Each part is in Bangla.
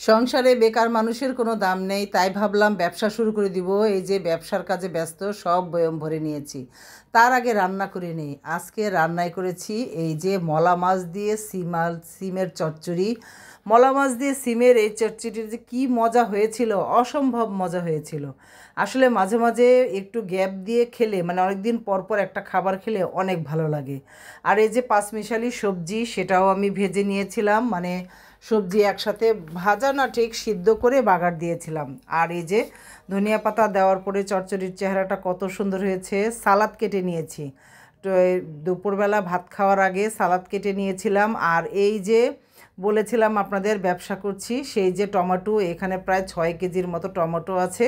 সংসারে বেকার মানুষের কোনো দাম নেই, তাই ভাবলাম ব্যবসা শুরু করে দিব। এই যে ব্যবসার কাজে ব্যস্ত, সব বয়ম ভরে নিয়েছি। তার আগে রান্না করে নিই। আজকে রান্নায় করেছি এই যে মলা মাছ দিয়ে সিমের চচ্চড়ি। মলা মাছ দিয়ে সিমের এই চচ্চড়ির যে কী মজা হয়েছিল, অসম্ভব মজা হয়েছিল। আসলে মাঝে মাঝে একটু গ্যাপ দিয়ে খেলে, মানে অনেক দিন পর পর একটা খাবার খেলে অনেক ভালো লাগে। আর এই যে পাঁচমিশালি সবজি, সেটাও আমি ভেজে নিয়েছিলাম, মানে সবজি একসাথে ভাজা না, ঠিক সিদ্ধ করে বাগার দিয়েছিলাম। আর এই যে ধনিয়া পাতা দেওয়ার পরে চচ্চড়ির চেহারাটা কত সুন্দর হয়েছে। সালাদ কেটে নিয়েছি, তো এই দুপুরবেলা ভাত খাওয়ার আগে সালাদ কেটে নিয়েছিলাম। আর এই যে বলেছিলাম আপনাদের ব্যবসা করছি, সেই যে টমেটো, এখানে প্রায় 6 কেজির মতো টমেটো আছে।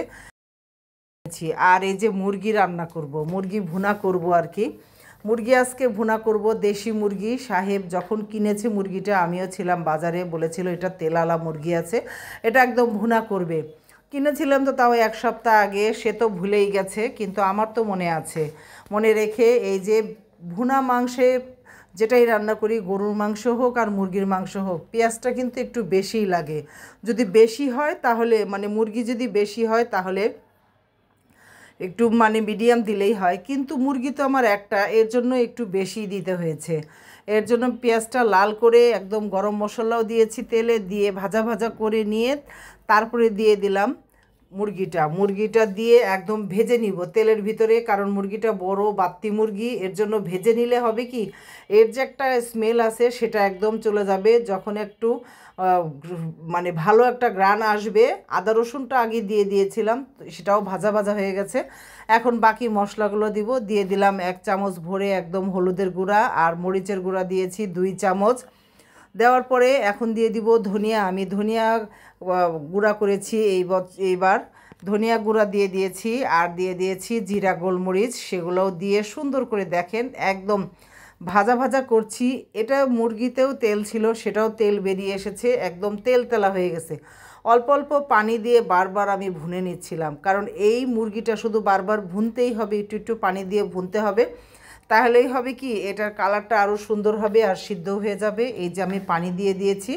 আর এই যে মুরগি রান্না করব, মুরগি ভুনা করব আর কি। মুরগি আজকে ভুনা করব, দেশি মুরগি। সাহেব যখন কিনেছে মুরগিটা, আমিও ছিলাম বাজারে, বলেছিল এটা তেলালা মুরগি আছে, এটা একদম ভুনা করবে। কিনেছিলাম তো তাও 1 সপ্তাহ আগে, সে তো ভুলেই গেছে, কিন্তু আমার তো মনে আছে। মনে রেখে এই যে ভুনা মাংসে যেটাই রান্না করি, গরুর মাংস হোক আর মুরগির মাংস হোক, পেঁয়াজটা কিন্তু একটু বেশিই লাগে। যদি বেশি হয় তাহলে, মানে মুরগি যদি বেশি হয় তাহলে একটু মানে মিডিয়াম দিলেই হয়, কিন্তু মুরগি তো আমার একটা, এর জন্য একটু বেশি দিতে হয়েছে। এর জন্য পেঁয়াজটা লাল করে একদম, গরম মশলাও দিয়েছি, তেলে দিয়ে ভাজা ভাজা করে নিয়ে তারপরে দিয়ে দিলাম মুরগিটা দিয়ে একদম ভেজে নিব তেলের ভিতরে। কারণ মুরগিটা বড় বাত্তি মুরগি, এর জন্য ভেজে নিলে হবে কি, এর যে একটা স্মেল আছে সেটা একদম চলে যাবে। যখন একটু মানে ভালো একটা গ্রান আসবে, আদা রসুনটা আগে দিয়ে দিয়েছিলাম, সেটাও ভাজা ভাজা হয়ে গেছে। এখন বাকি মশলাগুলো দিয়ে দিলাম 1 চামচ ভরে একদম হলুদের গুঁড়া, আর মরিচের গুঁড়া দিয়েছি 2 চামচ। দেওয়ার পরে এখন দিয়ে দিব ধনিয়া। আমি ধনিয়া গুঁড়া করেছি এইবার ধনিয়া গুঁড়া দিয়ে দিয়েছি, আর দিয়ে দিয়েছি জিরা গোলমরিচ, সেগুলোও দিয়ে সুন্দর করে দেখেন একদম ভাজা ভাজা করছি। এটা মুরগিতেও তেল ছিল, সেটাও তেল বেরিয়ে এসেছে, একদম তেল তেলা হয়ে গেছে। অল্প অল্প পানি দিয়ে বারবার আমি ভুনে নিচ্ছিলাম, কারণ এই মুরগিটা শুধু বারবার ভুনতেই হবে, একটু একটু পানি দিয়ে ভুনতে হবে। তাহলেই হবে কি, এটার কালারটা আরও সুন্দর হবে আর সিদ্ধ হয়ে যাবে। এই যে আমি পানি দিয়ে দিয়েছি,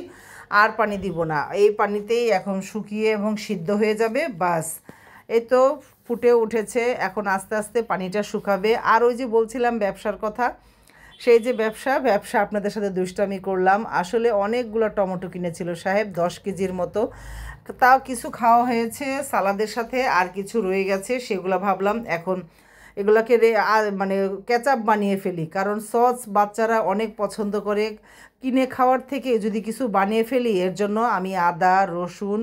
আর পানি দিব না, এই পানিতেই এখন শুকিয়ে এবং সিদ্ধ হয়ে যাবে, বাস। এই তো ফুটে উঠেছে, এখন আস্তে আস্তে পানিটা শুকাবে। আর ওই যে বলছিলাম ব্যবসার কথা, সেই যে ব্যবসা আপনাদের সাথে দুষ্টামি করলাম। আসলে অনেকগুলো টমেটো কিনেছিল সাহেব, 10 কেজির মতো। তাও কিছু খাওয়া হয়েছে সালাদের সাথে, আর কিছু রয়ে গেছে, সেগুলো ভাবলাম এখন এগুলোকে মানে কেচাপ বানিয়ে ফেলি। কারণ সস বাচ্চারা অনেক পছন্দ করে, কিনে খাওয়ার থেকে যদি কিছু বানিয়ে ফেলি, এর জন্য আমি আদা রসুন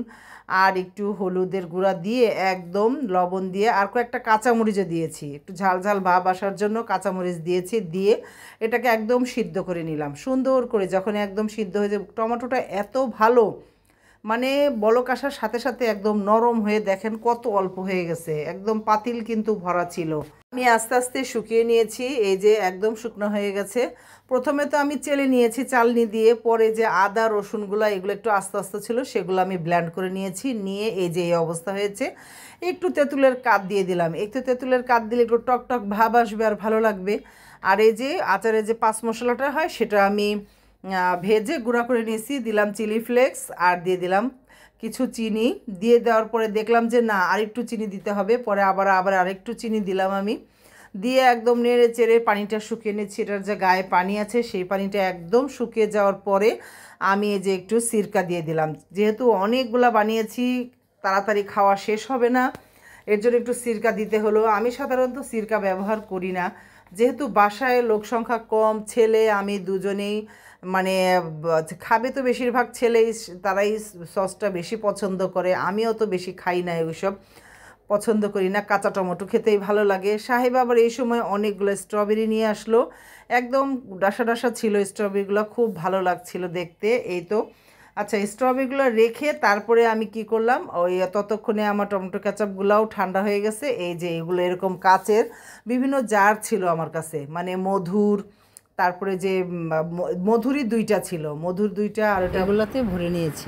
আর একটু হলুদের গুঁড়া দিয়ে, একদম লবণ দিয়ে, আর কয়েকটা কাঁচামরিচও দিয়েছি, একটু ঝাল ঝাল ভাব আসার জন্য কাঁচামরিচ দিয়েছি, দিয়ে এটাকে একদম সিদ্ধ করে নিলাম সুন্দর করে। যখন একদম সিদ্ধ হয়ে যাবে, টমেটোটা এত ভালো, মানে বলক আসার সাথে সাথে একদম নরম হয়ে, দেখেন কত অল্প হয়ে গেছে, একদম পাতিল কিন্তু ভরা ছিল। আমি আস্তে আস্তে শুকিয়ে নিয়েছি, এই যে একদম শুকনো হয়ে গেছে। প্রথমে তো আমি চেলে নিয়েছি চালনি দিয়ে, পরে যে আদা রসুনগুলো এগুলো একটু আস্তে আস্তে ছিল, সেগুলো আমি ব্লেন্ড করে নিয়েছি, নিয়ে এই যে এই অবস্থা হয়েছে। একটু তেঁতুলের কাঠ দিয়ে দিলাম, একটু তেঁতুলের কাঠ দিলে একটু টক টক ভাব আসবে আর ভালো লাগবে। আর এই যে আচারে যে পাঁচ মশলাটা হয়, সেটা আমি ভেজে গুঁড়া করে নিয়েছি, দিলাম চিলি ফ্লেক্স, আর দিয়ে দিলাম কিছু চিনি। দিয়ে দেওয়ার পরে দেখলাম যে না, আরেকটু চিনি দিতে হবে, পরে আবার আরেকটু চিনি দিলাম আমি। দিয়ে একদম নেড়ে চেড়ে পানিটা শুকিয়ে নিচ্ছি। এটার যে গায়ে পানি আছে, সেই পানিটা একদম শুকিয়ে যাওয়ার পরে আমি এই যে একটু সিরকা দিয়ে দিলাম। যেহেতু অনেকগুলা বানিয়েছি, তাড়াতাড়ি খাওয়া শেষ হবে না, এর জন্য একটু সিরকা দিতে হলো। আমি সাধারণত সিরকা ব্যবহার করি না, যেহেতু বাসায় লোক সংখ্যা কম, ছেলে আমি দুজনেই, মানে খাবে তো বেশিরভাগ ছেলেই, তারাই সসটা বেশি পছন্দ করে। আমিও তো বেশি খাই না, ওইসব পছন্দ করি না, কাঁচা টমেটো খেতেই ভালো লাগে। সাহেব আবার এই সময় অনেকগুলো স্ট্রবেরি নিয়ে আসলো, একদম ডাসা ডাসা ছিল স্ট্রবেরিগুলো, খুব ভালো লাগছিল দেখতে। এই তো আচ্ছা, স্ট্রবেরিগুলো রেখে তারপরে আমি কি করলাম, ওই ততক্ষণে আমার টমেটো কেচাপগুলোও ঠান্ডা হয়ে গেছে। এই যে এগুলো এরকম কাচের বিভিন্ন জার ছিল আমার কাছে, মানে মধুর, তারপরে যে মধুরই 2টা ছিল, মধুর 2টা, আর এগুলাতে ভরে নিয়েছি।